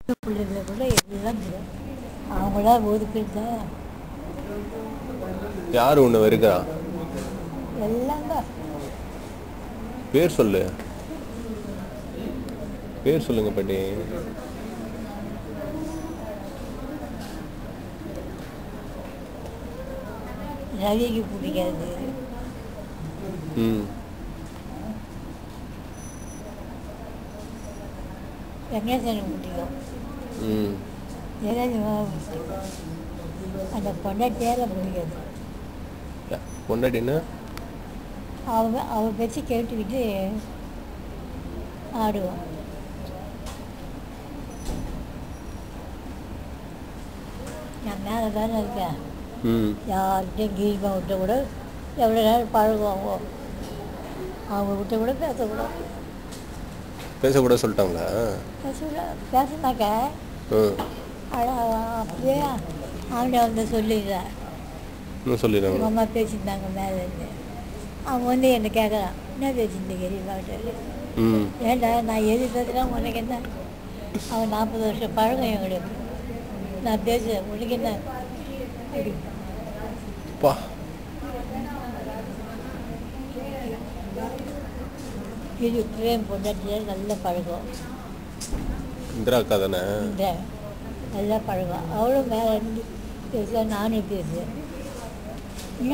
பிள்ளைங்களை கூட எல்லாம் அவங்களா ஒதுக்கிட்டு யார் ஒன்று வருகிறா? எல்லாம் தான். பேர் சொல்லு, பேர் சொல்லுங்க பாட்டி. ரவிக்கு பிடிக்காது. வெங்கடேசனுக்கு பிடிக்கும். பிடிக்கும். அந்த பொண்டாட்டியால பிடிக்காது. பொண்டாட்டின்னா அவ பேச்சு கேட்டுக்கிட்டு ஆடுவோம். நான் மேலே தானே இருக்கேன். யார்கிட்டையும் கீழ்மா விட்ட கூட எவ்வளோ நேரம் பழகுவாங்க. அவங்க விட்ட கூட பேசக்கூடாது. பேசக்கூட சொல்லிட்டாங்களா? பேசினாக்க அப்படியே அவன்கிட்ட வந்து சொல்லிடுறேன். சொல்லிடுறாங்க. அம்மா பேசியிருந்தாங்க மேலே இருந்து. அவன் வந்து என்னை கேட்குறான், என்ன பேசியிருந்தீங்க கேட்டு. ஏன்டா நான் எது பேசுகிறேன் உனக்கு என்ன? அவன் 40 வருஷம் பழகம் எங்களுக்கு. நான் பேசுகிறேன் உனக்கு என்ன? இது பிரேம் பொண்டாட்டிய நல்ல பழகம். இந்திரா அக்கா தானே? நல்லா பழகம். அவளும் மேலே இருந்து பேச நானும் பேசுவேன்.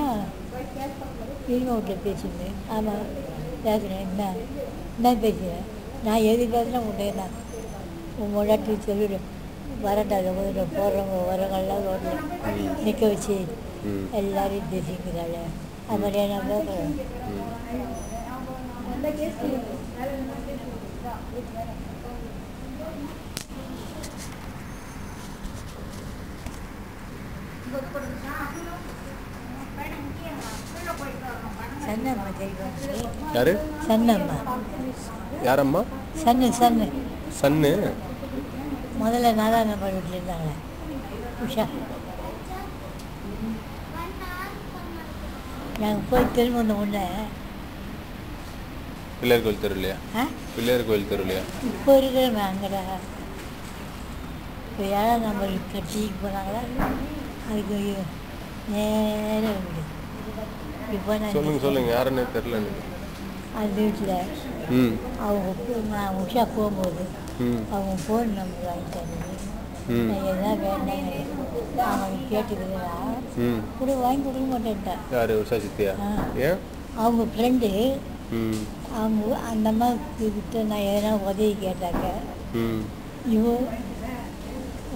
ஏன் வீட்டை பேசியிருந்தேன். ஆமாம் பேசுகிறேன். என்ன பேசுகிறேன்? நான் எது பேசுகிறேன் உன்னை என்ன? உன் பொண்டாட்டி சொல்லிவிடும். வரண்டாத போது போடுறவங்க வரவங்கெல்லாம் ரோட்டில் நிற்க வச்சு எல்லாரையும் பேசிக்கிறாள். அது மாதிரியே நான் பேசுகிறேன். சன்னம்மா தெரியும். யாரு? சன்னம்மா. யாரம்மா? சன்னு சன்னு சன்னு. முதல்ல நாலாம் நம்பர் வீட்டில் இருந்தாங்க. உஷா. நாங்கள் போய் திரும்ப முன்னே பிள்ளையார் கோயில் தெரு இல்லையா? பிள்ளையார் கோயில் தெரு இல்லையா? இப்போ இருக்கிற அங்கடா. இப்போ 7ஆம் நம்பர் கட்சிக்கு போனாங்களா, அதுக்கு நேரம் வீடு. இப்போ சொல்லுங்க யாருன்னு தெரியல. அந்த வீட்டில் அவங்க நான் உஷா போகும்போது அவங்க ஃபோன் நம்பர் வாங்கிட்டாங்க. நான் எதனா வேண்டாம் அவங்களுக்கு கேட்டுக்கிறேன் கூட வாங்கி கொடுக்க மாட்டேன்ட்டேன். யார்? உஷா சித்தியா? ஏன்? அவங்க ஃப்ரெண்டு. அவங்க அந்த அம்மா கிட்ட நான் எதனா உதவி கேட்டாக்க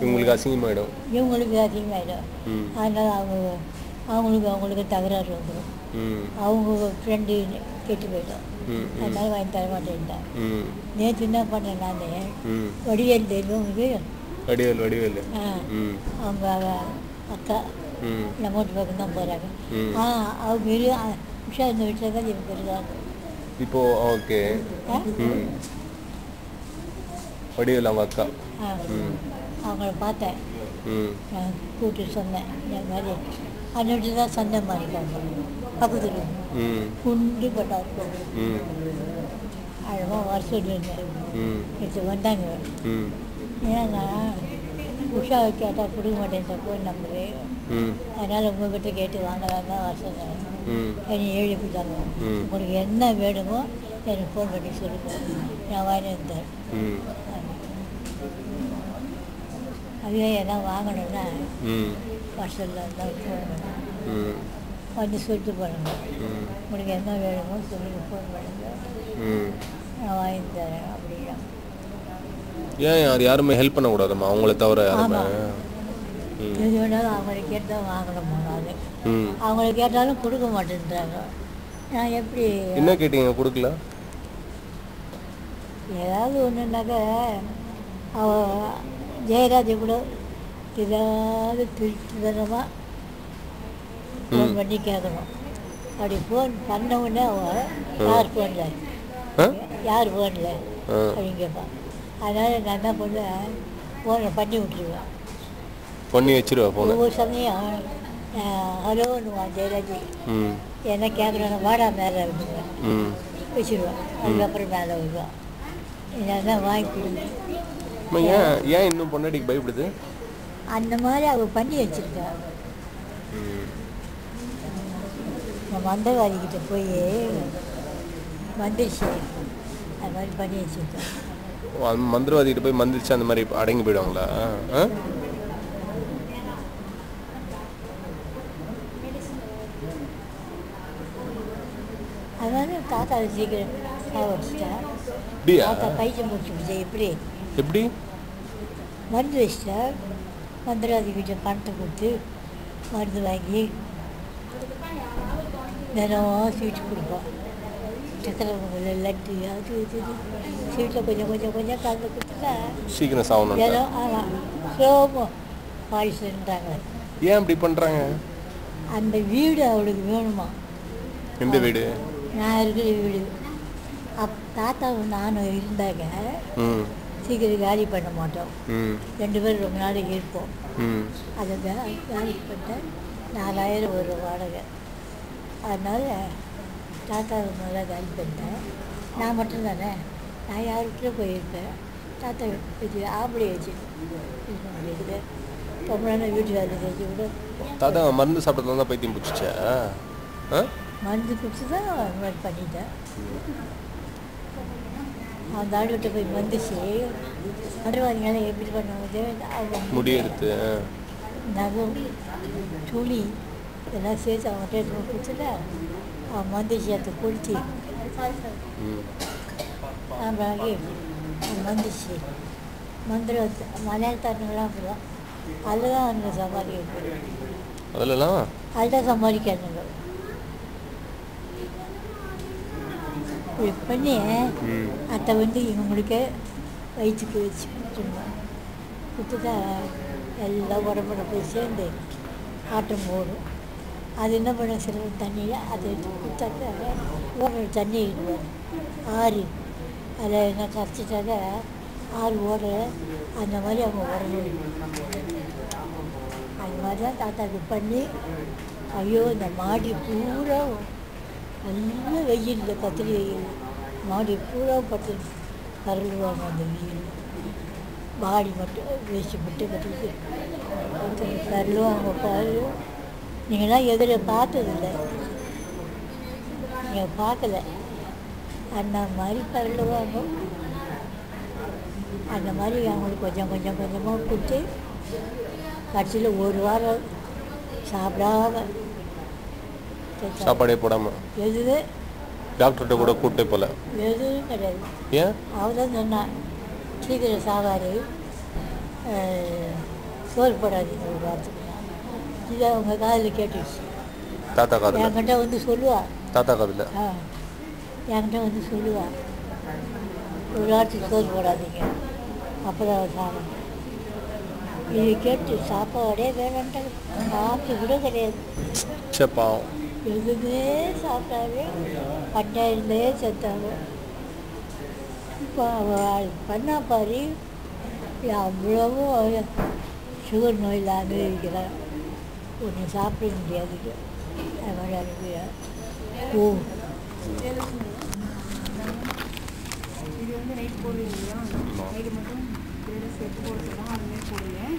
இவங்களுக்கு அசிங்கமாயிடும். இவங்களுக்கு அசிங்கமாயிடும். அதனால் அவங்களுக்கு தகராறு வந்துடும். அவங்க ஃப்ரெண்டு கெட்டு போயிடும். அதனால வாங்கி தர மாட்டேன்ட்டேன். நேற்று என்ன பண்ணேன் நான், வடிவேல் தெரியும் உங்களுக்கு? வடிவேல் அவங்க அக்கா நம்மோட்டு பக்கம் தான் போகிறாங்க. அவங்க உஷா இந்த வீட்டில் தான் இவங்க இருக்காங்க இப்போ. ஓகே. வடிவேல் அவங்க அக்கா. அவங்கள பார்த்தேன். நான் கூப்பிட்டு சொன்னேன் இந்த மாதிரி. அந்த வீட்டில் தான் சண்டை மாறிட்டாங்க. பக்கத்தில் குண்டு பட்டாங்க. அழகாக வர சொல்லியிருந்தேன். எடுத்து வந்தாங்க. ஏன்னா உஷாவை கேட்டால் கொடுக்க மாட்டேன் ஃபோன் நம்பரு. அதனால் உங்கள்கிட்ட கேட்டு வாங்கலாம் தான் வர சொன்னேன். என்னை எழுதி கொடுத்தாங்க. உங்களுக்கு என்ன வேணுமோ எனக்கு ஃபோன் பண்ணி சொல்லுங்கள், நான் வாங்கி வந்தேன். அதுவே எதனா வாங்கணும்னா வாட்ஸ்அப்பில் இருந்தால் ஃபோன் பண்ணுங்க, வந்து சொல்லிட்டு போடுங்க. உங்களுக்கு என்ன வேணுமோ சொல்லுங்கள், ஃபோன் பண்ணுங்கள், நான் வாங்கி தரேன் அப்படின்னா. ஏன் யாருமே ஹெல்ப் பண்ணக்கூடாதும்மா அவங்கள தவிர? எது வேணாலும் அவங்களை கேட்டு தான் வாங்கணும் போனாலும். அவங்கள கேட்டாலும் கொடுக்க மாட்டேன்றாங்க. நான் எப்படி? என்ன கேட்டீங்க கொடுக்கல? ஏதாவது ஒன்றுனாக்க அவ ஜெயராஜை கூட ஏதாவது திருத்தனமாக ஃபோன் பண்ணி கேட்கணும். அப்படி ஃபோன் பண்ண உடனே அவன் யார் ஃபோனில் அப்படின்னு கேட்பான். அதனால் நான் என்ன பண்ணுவேன், ஃபோனை பண்ணி விட்டுருவேன். பண்ணி வச்சிருவேன் ஃபோனை. ஒவ்வொரு சமயம் ஹலோன்னுவான் ஜெயராஜி. என்ன கேட்குறேன் வாடா மேலே வச்சுருவேன். அதுக்கப்புறம் மேலே வருவான். என்ன வாங்கி கொடுங்க அம்மா, ஏன் இன்னும் பொண்டாட்டிக்கு பயப்படுது? அந்த மாதிரி அவள் பண்ணி வச்சுருக்கா. மந்திரவாதிக்கிட்ட போய் வந்துருச்சு, அது மாதிரி பண்ணி வச்சுருக்கேன். மந்திரவாதிகிட்ட போய் மந்திரிச்சு அந்த மாதிரி அடங்கி போயிடுவாங்களா? அதனால தாத்தா சீக்கிரம் வச்சுட்டா. தாத்தா பைத்தியம் முடிச்சு எப்படி மருந்து வச்சுட்டா. மந்திரவாதிக்கிட்ட பணத்தை கொடுத்து மருந்து வாங்கி தினம் ஸ்வீட்டு கொடுப்போம். சக்கரை பொங்கல், லட்டு, அது இது ஸ்வீட்டில் கொஞ்சம் கொஞ்சம் கொஞ்சம் கலந்து கொடுத்துட்டா சீக்கிரம் சாகணும். தினம் ஆமாம் ஸ்லோமோ பாய்ச்சுன்றாங்க. ஏன் அப்படி பண்ணுறாங்க? அந்த வீடு அவளுக்கு வேணுமா. எந்த வீடு? நான் இருக்கிற வீடு. தாத்தாவும் நானும் இருந்தாங்க சீக்கிரம் காலி பண்ண மாட்டோம். 2 பேரும் ரொம்ப நாளைக்கு இருப்போம். அதை காலி பண்ணிட்டு 4000 ஒரு வாடகை. அதனால் தாத்தாவை முதல்ல காலி பண்ணிட்டேன். நான் மட்டும்தானே, நான் யாருக்கிட்ட போயிருப்பேன். தாத்தா வச்சு ஆம்பளை வச்சு இருக்க முடியாது. ரொம்ப நாள் வீட்டு வேலை செஞ்சு விட. தாத்தா மருந்து சாப்பிட்றதுல தான் பைத்தியம் பிடிச்சிச்சா? மருந்து குடிச்சு தான் அந்த மாதிரி பண்ணிட்டேன். அந்த ஆளுகிட்ட போய் வந்துச்சு. மறுவாதிங்களாம் எப்படி பண்ணும்போது அவங்க முடியெடுத்து நகம் துளி இதெல்லாம் சேர்த்து அவங்ககிட்ட கொடுத்துட்டு அவன் வந்துச்சு. அதை குளிச்சு அப்புறம் வந்துச்சு. மந்திரம் மலையாளத்தாருங்களாம் அப்படிதான். அதில் தான் அவங்க சம்பாதிக்க. அதுதான் சம்பாதிக்காதுங்க. இப்படி பண்ணி அதை வந்து இவங்களுக்கு வயிற்றுக்கு வச்சு கொடுத்துருந்தோம். கொடுத்துட்டா எல்லாம் உடம்புட போய் சேர்ந்து ஆட்டம் போடும். அது என்ன பண்ண சில தண்ணியை அதை எடுத்து கொடுத்தாக்க ஓடுற தண்ணி இருக்குவார் ஆறு. அதில் என்ன கரைச்சிட்டாக்க ஆறு ஓடுற அந்த மாதிரி அவங்க உடம்பு. அது மாதிரி தான் தாத்தாக்கு பண்ணி. ஐயோ இந்த மாடி பூரா நல்ல வெயில், கத்திரி வெயில். மாடி பூரா பட்டு கருளுவாங்க. அந்த வெயில் பாடி மட்டும் வேஸ்ட்டு விட்டு கட்டிட்டு கருளுவாங்க. பாரு, நீங்களாம் எதிர பார்த்ததில்லை, நீங்கள் பார்க்கல. அந்த மாதிரி கருளுவாங்க. அந்த மாதிரி அவங்களுக்கு கொஞ்சம் கொஞ்சம் கொஞ்சமாக கொடுத்து கடைசியில் ஒரு வாரம் சாப்பிடாம சாப்பாடே போடாமல் எதுவே டாக்டர்கிட்ட கூட கூட்டே போல எதுவும் கிடையாது. ஏன்? அவர் தான் சொன்னான், சீக்கிரம் சாவாரு, சோறு போடாதீங்க ஒரு வாரத்துக்கு. இதை அவங்க காதில் கேட்டுச்சு. தாத்தா காதில் என்கிட்ட வந்து சொல்லுவா. தாத்தா காதில் என்கிட்ட வந்து சொல்லுவா, ஒரு வாரத்துக்கு சோறு போடாதீங்க, அப்புறம் அவர் சாப்பிடும். இதை கேட்டு சாப்பாடே வேணுன்ட்டு சாப்பிட்டு கூட கிடையாது. பாவம். எதுவுமே சாப்பிட்டாவே பட்டாயிருந்தே செத்தாங்க. இப்போ அவள் பண்ணா பாரு, அவ்வளவும் சுகர் நோயில் அனுபவிக்கிறான். ஒன்று சாப்பிட முடியாது. அது மாதிரி அனுப்பிக்கிறான். ஓ, இது வந்து நைட் போடுவீங்களா? நைட்டு மட்டும் சேர்த்து போட சொல்லலாம். அதுமாதிரி போடுவேன்.